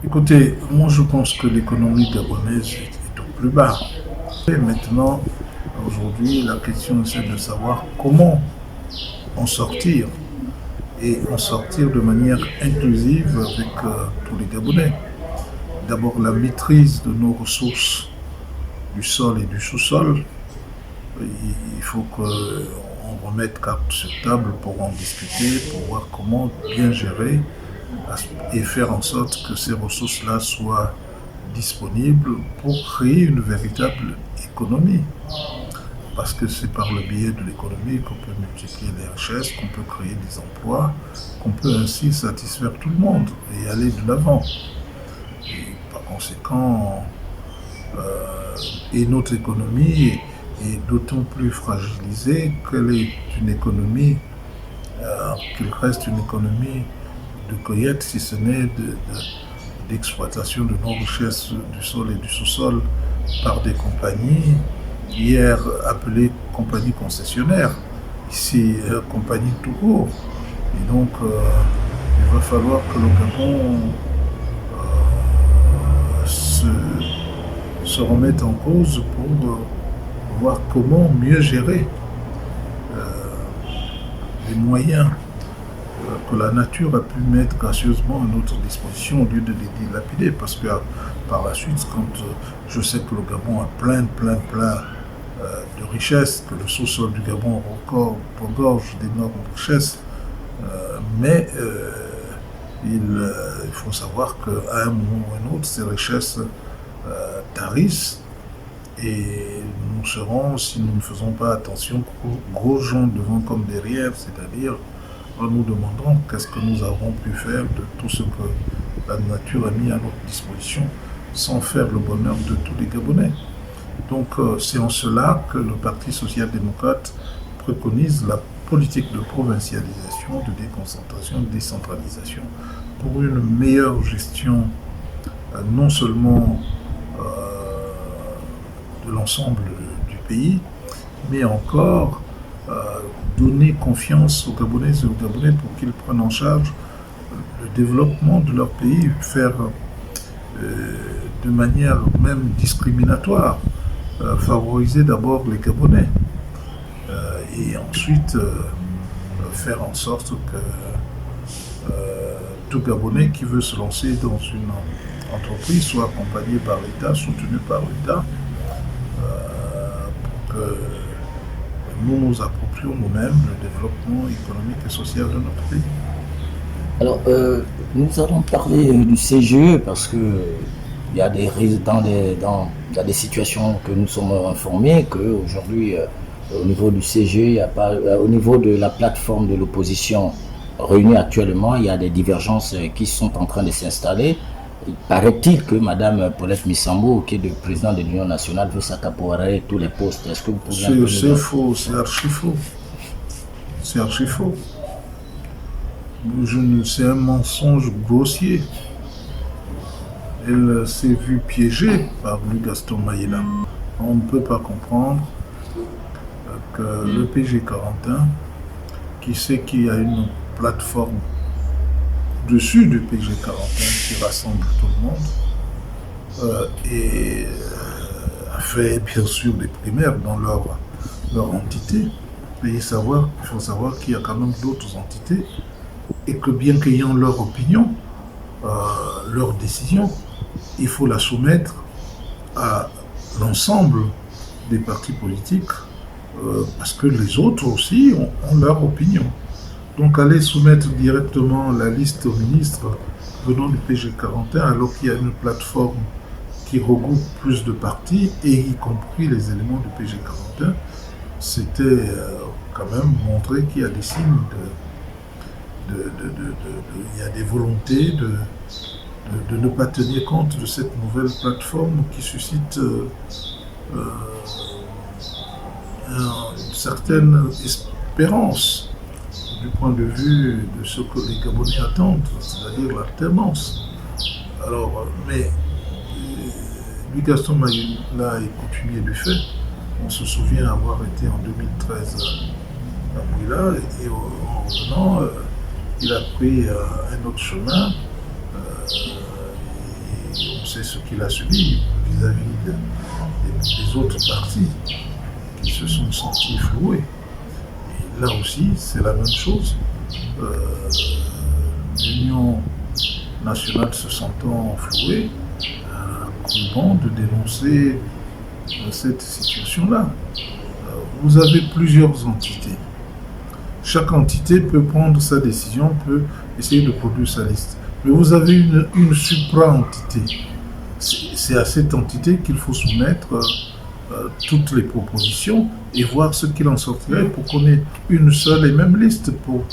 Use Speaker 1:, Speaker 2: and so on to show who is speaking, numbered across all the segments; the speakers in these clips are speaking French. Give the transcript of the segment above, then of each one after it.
Speaker 1: Écoutez, moi je pense que l'économie gabonaise est au plus bas. Et maintenant, aujourd'hui, la question c'est de savoir comment en sortir et en sortir de manière inclusive avec tous les Gabonais. D'abord la maîtrise de nos ressources du sol et du sous-sol. Il faut qu'on remette carte sur table pour en discuter, pour voir comment bien gérer et faire en sorte que ces ressources-là soient disponibles pour créer une véritable économie. Parce que c'est par le biais de l'économie qu'on peut multiplier les richesses, qu'on peut créer des emplois, qu'on peut ainsi satisfaire tout le monde et aller de l'avant. Et par conséquent, et notre économie est d'autant plus fragilisée qu'elle est une économie, qu'il reste une économie de cueillette, si ce n'est d'exploitation de nos richesses du sol et du sous-sol par des compagnies, hier appelées compagnies concessionnaires, ici compagnies tout court. Et donc, il va falloir que le Gabon se remette en cause pour voir comment mieux gérer les moyens que la nature a pu mettre gracieusement à notre disposition au lieu de les dilapider. Parce que par la suite, quand je sais que le Gabon a plein de richesses, que le sous-sol du Gabon regorge d'énormes richesses, mais il faut savoir qu'à un moment ou un autre, ces richesses tarissent et nous serons, si nous ne faisons pas attention, gros gens devant comme derrière, c'est-à-dire nous nous demandons qu'est-ce que nous avons pu faire de tout ce que la nature a mis à notre disposition sans faire le bonheur de tous les Gabonais. Donc c'est en cela que le Parti social-démocrate préconise la politique de provincialisation, de déconcentration, de décentralisation pour une meilleure gestion non seulement de l'ensemble du pays, mais encore donner confiance aux Gabonaises et aux Gabonais pour qu'ils prennent en charge le développement de leur pays, faire de manière même discriminatoire, favoriser d'abord les Gabonais et ensuite faire en sorte que tout Gabonais qui veut se lancer dans une entreprise soit accompagné par l'État, soutenu par l'État, pour que nous nous approprions nous-mêmes le développement économique et social de notre pays.
Speaker 2: Alors, nous allons parler du CGE parce que il y a il y a des situations que nous sommes informés qu'aujourd'hui, au niveau du CGE, il y a pas, au niveau de la plateforme de l'opposition réunie actuellement, il y a des divergences qui sont en train de s'installer. Il paraît-il que Mme Paulette Missambo, qui est le président de l'Union nationale, veut s'accaparer tous les postes. Est-ce que vous pouvez un peu
Speaker 1: C'est faux, c'est archi faux. C'est archi faux. C'est un mensonge grossier. Elle s'est vue piégée par Louis Gaston Maïla. On ne peut pas comprendre que le PG 41, qui sait qu'il y a une plateforme dessus du PG 41 qui rassemble tout le monde, et a fait bien sûr des primaires dans leur entité. Mais il faut savoir qu'il y a quand même d'autres entités et que bien qu'ayant leur opinion, leur décision, il faut la soumettre à l'ensemble des partis politiques parce que les autres aussi ont leur opinion. Donc aller soumettre directement la liste au ministre venant du PG 41 alors qu'il y a une plateforme qui regroupe plus de partis et y compris les éléments du PG 41, c'était quand même montrer qu'il y a des signes il y a des volontés de ne pas tenir compte de cette nouvelle plateforme qui suscite une certaine espérance du point de vue de ce que les Gabonais attendent, c'est-à-dire l'alternance. Alors, mais Louis Gaston Maïla est coutumier du fait. On se souvient avoir été en 2013 à Mouila et en revenant, il a pris un autre chemin. on sait ce qu'il a subi vis-à-vis des autres partis qui se sont sentis floués. Et là aussi, c'est la même chose. L'Union nationale se sentant flouée, convient de dénoncer cette situation-là. Vous avez plusieurs entités. Chaque entité peut prendre sa décision, peut essayer de produire sa liste. Mais vous avez une supra-entité. C'est à cette entité qu'il faut soumettre toutes les propositions et voir ce qu'il en sortirait pour qu'on ait une seule et même liste pour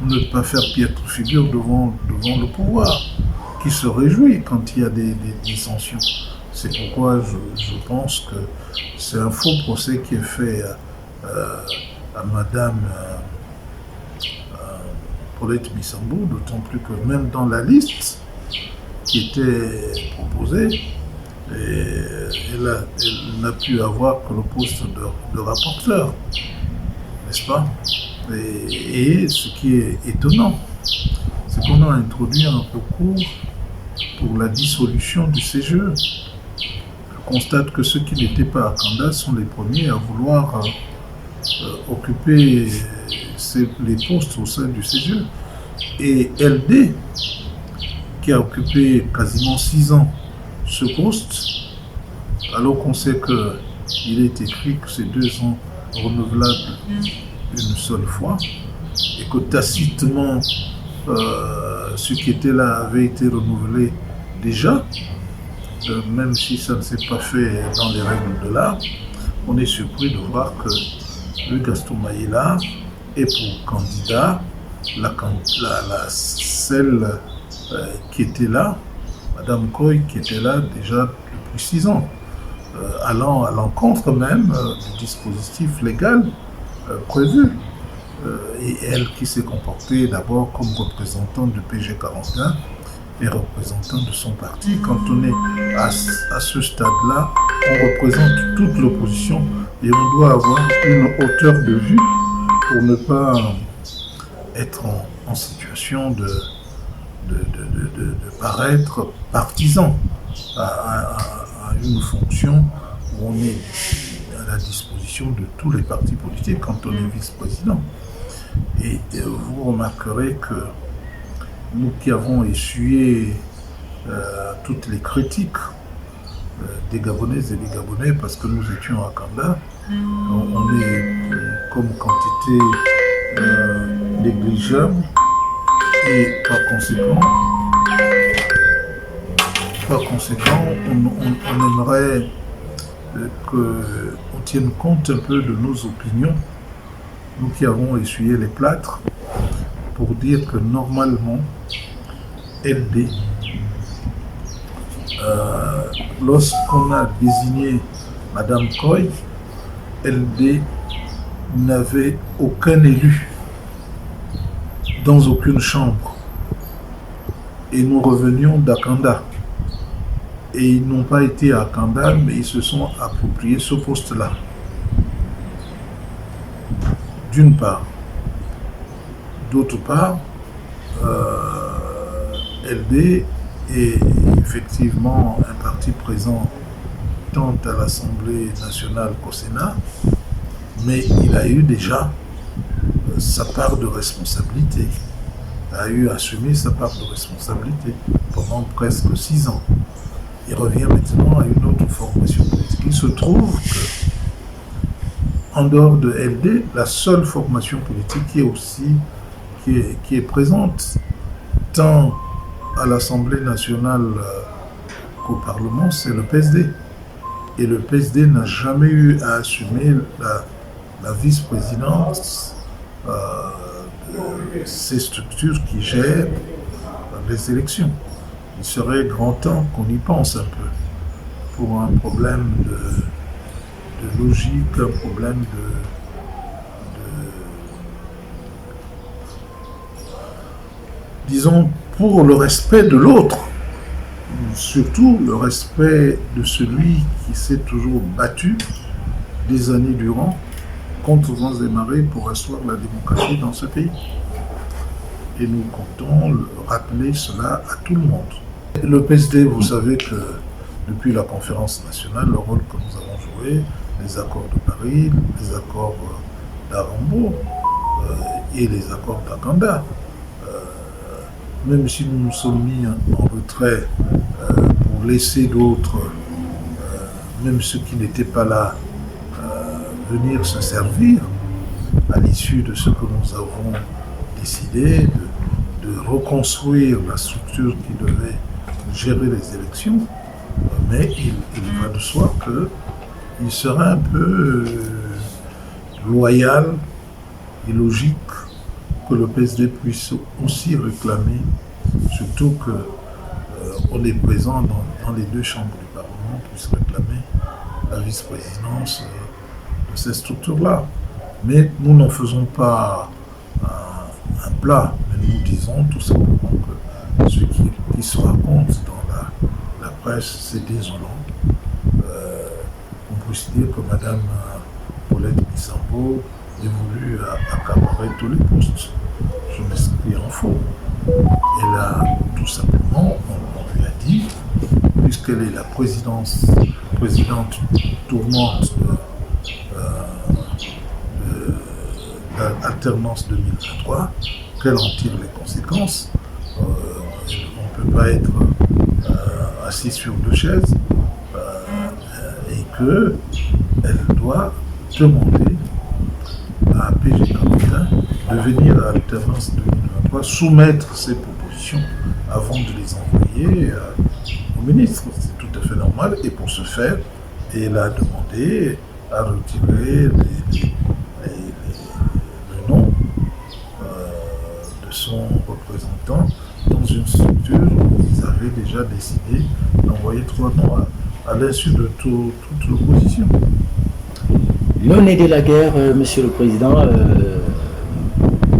Speaker 1: ne pas faire piètre figure devant le pouvoir, qui se réjouit quand il y a des dissensions. C'est pourquoi je pense que c'est un faux procès qui est fait à Madame Paulette Bissambou, d'autant plus que même dans la liste qui était proposée, elle n'a pu avoir que le poste de rapporteur, n'est-ce pas? Et ce qui est étonnant, c'est qu'on a introduit un recours pour la dissolution du CGE. Je constate que ceux qui n'étaient pas à Kanda sont les premiers à vouloir occuper les postes au sein du CGE. Et LD, qui a occupé quasiment 6 ans ce poste, alors qu'on sait qu'il est écrit que c'est 2 ans renouvelables une seule fois, et que tacitement, ce qui était là avait été renouvelé déjà, même si ça ne s'est pas fait dans les règles de l'art, on est surpris de voir que le Gaston Maïla est pour candidat celle qui était là, Madame Koy, qui était là déjà depuis 6 ans, allant à l'encontre même du dispositif légal prévu. Et elle qui s'est comportée d'abord comme représentante du PG 41 et représentante de son parti. Quand on est à ce stade-là, on représente toute l'opposition et on doit avoir une hauteur de vue pour ne pas être en situation de paraître partisan à une fonction où on est à la disposition de tous les partis politiques quand on est vice-président. Et vous remarquerez que nous qui avons essuyé toutes les critiques des Gabonaises et des Gabonais parce que nous étions à Kanda, on est comme quantité négligeable et par conséquent on aimerait qu'on tienne compte un peu de nos opinions, nous qui avons essuyé les plâtres, pour dire que normalement LD, lorsqu'on a désigné Madame Koy, LD n'avait aucun élu dans aucune chambre. Et nous revenions d'Akanda. Et ils n'ont pas été à Kanda, mais ils se sont appropriés ce poste-là. D'une part. D'autre part, LD est effectivement un parti présent tant à l'Assemblée nationale qu'au Sénat, mais il a eu déjà sa part de responsabilité, a eu assumé sa part de responsabilité pendant presque 6 ans. Il revient maintenant à une autre formation politique. Il se trouve que, en dehors de LD, la seule formation politique qui est présente tant à l'Assemblée nationale qu'au Parlement, c'est le PSD. Et le PSD n'a jamais eu à assumer la vice-présidence de ces structures qui gèrent les élections. Il serait grand temps qu'on y pense un peu pour un problème de logique, un problème disons, pour le respect de l'autre, surtout le respect de celui qui s'est toujours battu des années durant contre vents et marées pour asseoir la démocratie dans ce pays. Et nous comptons rappeler cela à tout le monde. Le PSD, vous savez que depuis la conférence nationale, le rôle que nous avons joué, les accords de Paris, les accords d'Arambo et les accords d'Aganda, même si nous nous sommes mis en retrait pour laisser d'autres, même ceux qui n'étaient pas là, venir se servir à l'issue de ce que nous avons décidé de reconstruire la structure qui devait gérer les élections, mais il va de soi qu'il serait un peu loyal et logique que le PSD puisse aussi réclamer, surtout qu'on est présent dans les deux chambres du Parlement, puisse réclamer la vice-présidence de ces structures-là. Mais nous n'en faisons pas un plat, mais nous disons tout simplement que ce qui se raconte dans la presse, c'est désolant. On peut se dire que Mme Paulette Missambo est voulu accaparer tous les postes. Je m'inscris en faux. Et là, tout simplement, on lui a dit, puisqu'elle est la présidente tournante d'alternance 2023, qu'elle en tire les conséquences. On ne peut pas être assis sur deux chaises et qu'elle doit demander à PG Cametin de venir à l'alternance 2023 soumettre ses propositions avant de les envoyer au ministre. C'est tout à fait normal et pour ce faire, elle a demandé à retirer le nom de son représentant dans une structure où ils avaient déjà décidé d'envoyer 3 noms à l'insu de toute l'opposition.
Speaker 2: Le nez de la guerre, Monsieur le Président,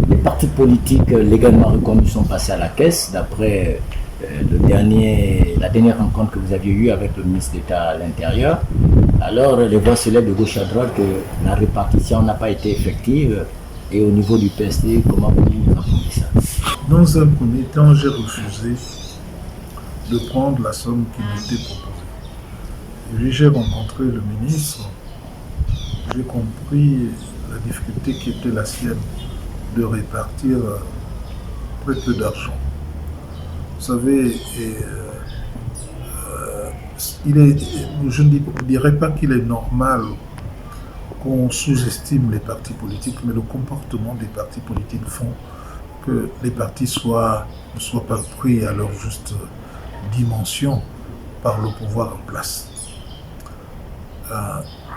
Speaker 2: les partis politiques légalement reconnus sont passés à la caisse, d'après la dernière rencontre que vous aviez eue avec le ministre d'État à l'Intérieur. Alors, les voix se lèvent de gauche à droite que la répartition n'a pas été effective. Et au niveau du PSD, comment vous apprenez ça?
Speaker 1: Dans un premier temps, j'ai refusé de prendre la somme qui m'était proposée. Et puis j'ai rencontré le ministre, j'ai compris la difficulté qui était la sienne de répartir très peu d'argent. Vous savez, je ne dirais pas qu'il est normal qu'on sous-estime les partis politiques, mais le comportement des partis politiques font que les partis ne soient pas pris à leur juste dimension par le pouvoir en place.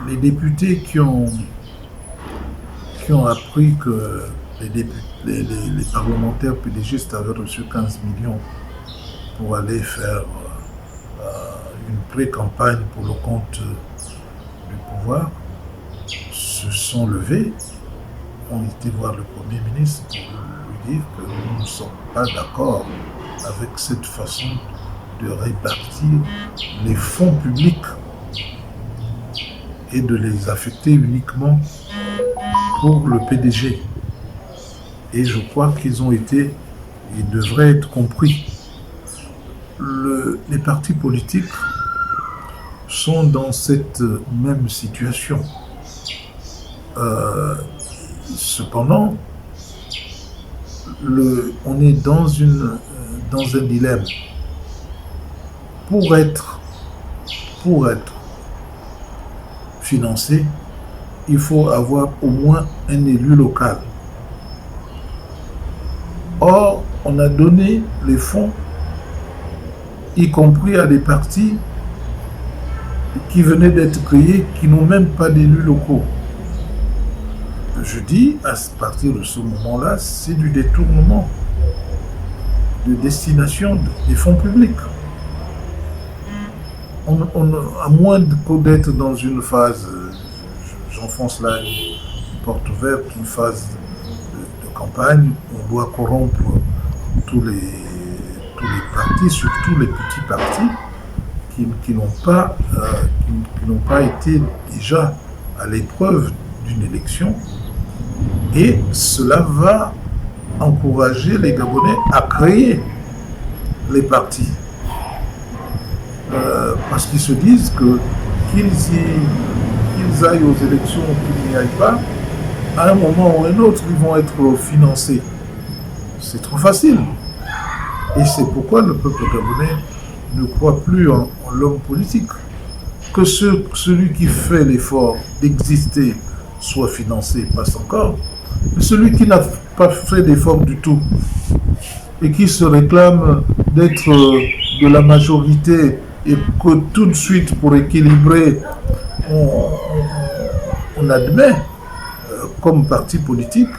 Speaker 1: Les députés qui ont appris que les parlementaires pédégistes avaient reçu 15 millions pour aller faire une pré-campagne pour le compte du pouvoir, se sont levés, ont été voir le Premier ministre pour lui dire que nous ne sommes pas d'accord avec cette façon de répartir les fonds publics et de les affecter uniquement pour le PDG. Et je crois qu'ils devraient être compris. Les partis politiques sont dans cette même situation. Cependant, on est dans un dilemme. Pour être financé, il faut avoir au moins un élu local. Or, on a donné les fonds, y compris à des partis qui venaient d'être créés, qui n'ont même pas d'élus locaux. Je dis, à partir de ce moment-là, c'est du détournement de destination des fonds publics. À moins d'être dans une phase, j'enfonce là une porte ouverte, une phase de campagne, on doit corrompre tous les partis, surtout les petits partis qui n'ont pas été déjà à l'épreuve d'une élection. Et cela va encourager les Gabonais à créer les partis. parce qu'ils se disent que qu'ils aillent aux élections ou qu'ils n'y aillent pas, à un moment ou à un autre, ils vont être financés. C'est trop facile. Et c'est pourquoi le peuple gabonais ne croit plus en l'homme politique. Que celui qui fait l'effort d'exister soit financé, passe encore. Mais celui qui n'a pas fait d'effort du tout et qui se réclame d'être de la majorité et que tout de suite, pour équilibrer, on admet comme parti politique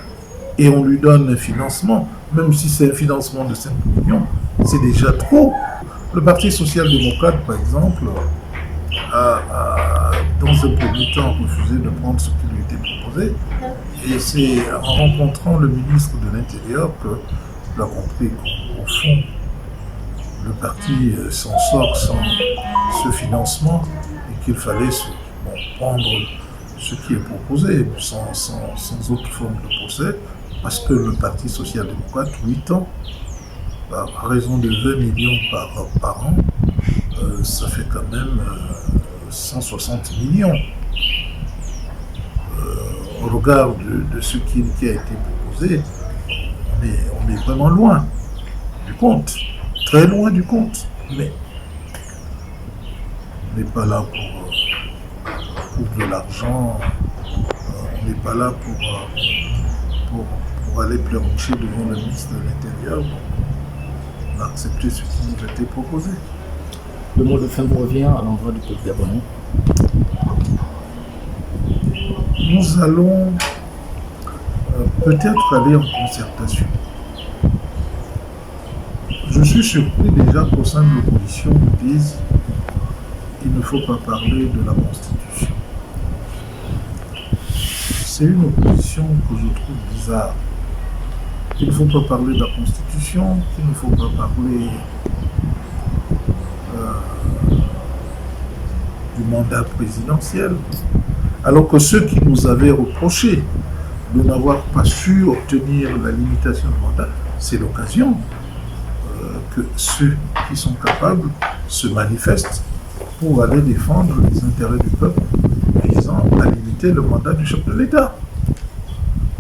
Speaker 1: et on lui donne un financement, même si c'est un financement de 5 millions, c'est déjà trop. Le Parti social-démocrate, par exemple, a dans un premier temps refusé de prendre ce qui lui était proposé, et c'est en rencontrant le ministre de l'Intérieur qu'il a compris qu'au fond, le parti s'en sort sans ce financement et qu'il fallait prendre ce qui est proposé sans autre forme de procès, parce que le Parti social-démocrate, 8 ans, à raison de 20 millions par an, ça fait quand même 160 millions. Au regard de ce qui a été proposé, on est vraiment loin du compte, très loin du compte. Mais on n'est pas là pour de l'argent, on n'est pas là pour aller pleurnicher devant le ministre de l'Intérieur. On a accepté ce qui nous a été proposé.
Speaker 2: Le mot de fin vous revient à l'endroit du peuple gabonais.
Speaker 1: Nous allons peut-être aller en concertation. Je suis surpris déjà qu'au sein de l'opposition, ils disent qu'il ne faut pas parler de la Constitution. C'est une opposition que je trouve bizarre. Il ne faut pas parler de la Constitution, qu'il ne faut pas parler du mandat présidentiel, alors que ceux qui nous avaient reproché de n'avoir pas su obtenir la limitation du mandat, c'est l'occasion que ceux qui sont capables se manifestent pour aller défendre les intérêts du peuple visant à limiter le mandat du chef de l'État.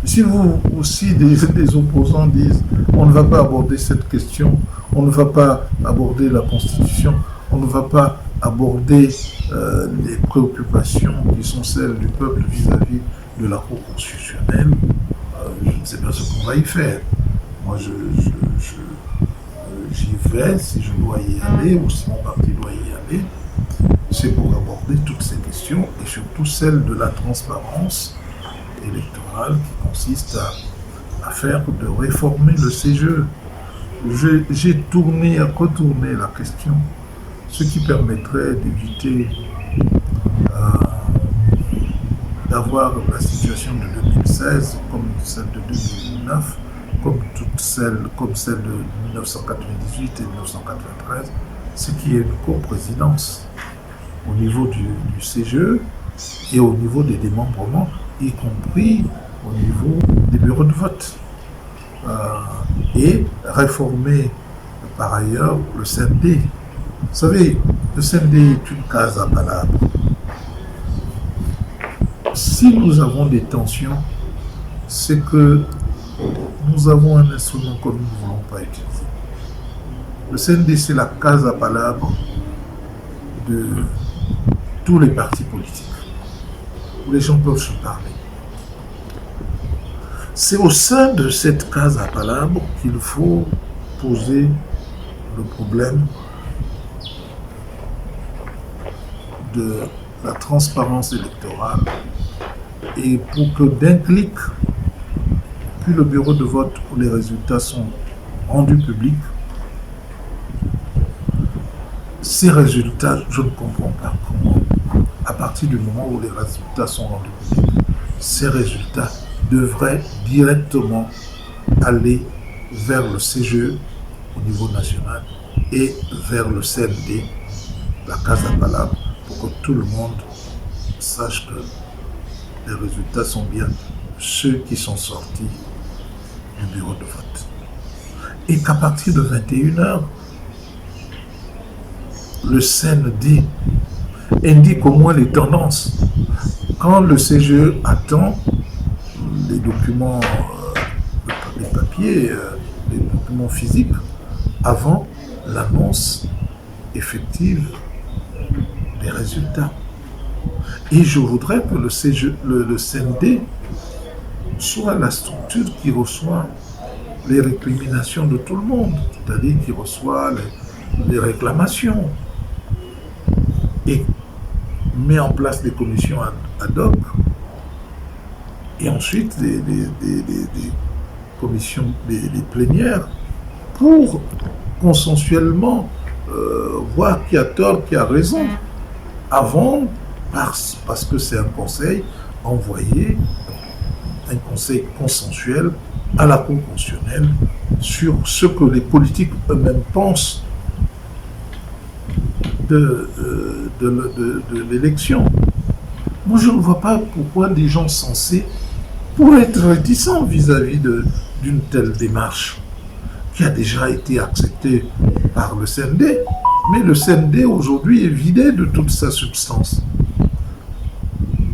Speaker 1: Si vous aussi, des opposants disent on ne va pas aborder cette question, on ne va pas aborder la Constitution, on ne va pas aborder les préoccupations qui sont celles du peuple vis-à-vis de la Cour constitutionnelle, je ne sais pas ce qu'on va y faire. Moi, j'y vais si je dois y aller ou si mon parti doit y aller. C'est pour aborder toutes ces questions et surtout celle de la transparence électorale qui consiste à faire de réformer le CGE. J'ai tourné, retourné la question, ce qui permettrait d'éviter d'avoir la situation de 2016 comme celle de 2009, comme celle de 1998 et 1993, ce qui est une coprésidence au niveau du CGE et au niveau des démembrements, y compris au niveau des bureaux de vote. Et réformer par ailleurs le CND. Vous savez, le CND est une case à palabres. Si nous avons des tensions, c'est que nous avons un instrument que nous ne voulons pas utiliser. Le CND, c'est la case à palabres de tous les partis politiques, où les gens peuvent se parler. C'est au sein de cette case à palabres qu'il faut poser le problème de la transparence électorale et pour que d'un clic, puis le bureau de vote où les résultats sont rendus publics, ces résultats, je ne comprends pas comment, à partir du moment où les résultats sont rendus publics, ces résultats devraient directement aller vers le CGE au niveau national et vers le CND, la case à palabres, pour que tout le monde sache que les résultats sont bien ceux qui sont sortis du bureau de vote. Et qu'à partir de 21h, le CND indique au moins les tendances. Quand le CGE attend les documents, les papiers, les documents physiques, avant l'annonce effective des résultats. Et je voudrais que le CND soit la structure qui reçoit les récriminations de tout le monde, c'est-à-dire qui reçoit les réclamations et met en place des commissions ad hoc et ensuite des commissions, des plénières pour consensuellement voir qui a tort, qui a raison, avant, parce que c'est un conseil envoyé, un conseil consensuel à la Cour constitutionnelle sur ce que les politiques eux-mêmes pensent de l'élection. Moi, je ne vois pas pourquoi des gens censés pourraient être réticents vis-à-vis d'une telle démarche qui a déjà été acceptée par le CND. Mais le CND, aujourd'hui, est vidé de toute sa substance.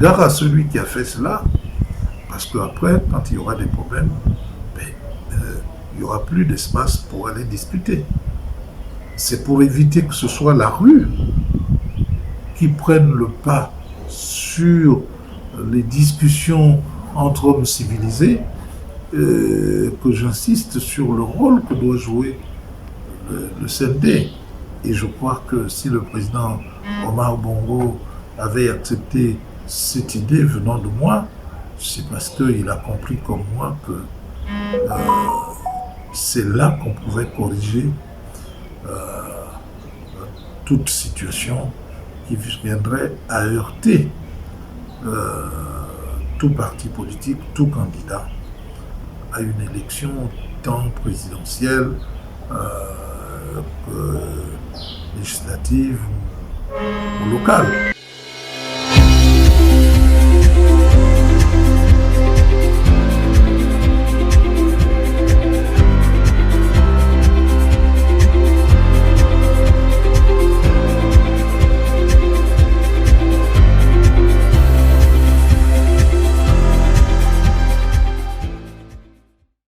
Speaker 1: Gare à celui qui a fait cela, parce qu'après, quand il y aura des problèmes, il n'y aura plus d'espace pour aller discuter. C'est pour éviter que ce soit la rue qui prenne le pas sur les discussions entre hommes civilisés que j'insiste sur le rôle que doit jouer le CND. Et je crois que si le président Omar Bongo avait accepté cette idée venant de moi, c'est parce qu'il a compris comme moi que c'est là qu'on pouvait corriger toute situation qui viendrait à heurter tout parti politique, tout candidat à une élection tant présidentielle que législative ou locale.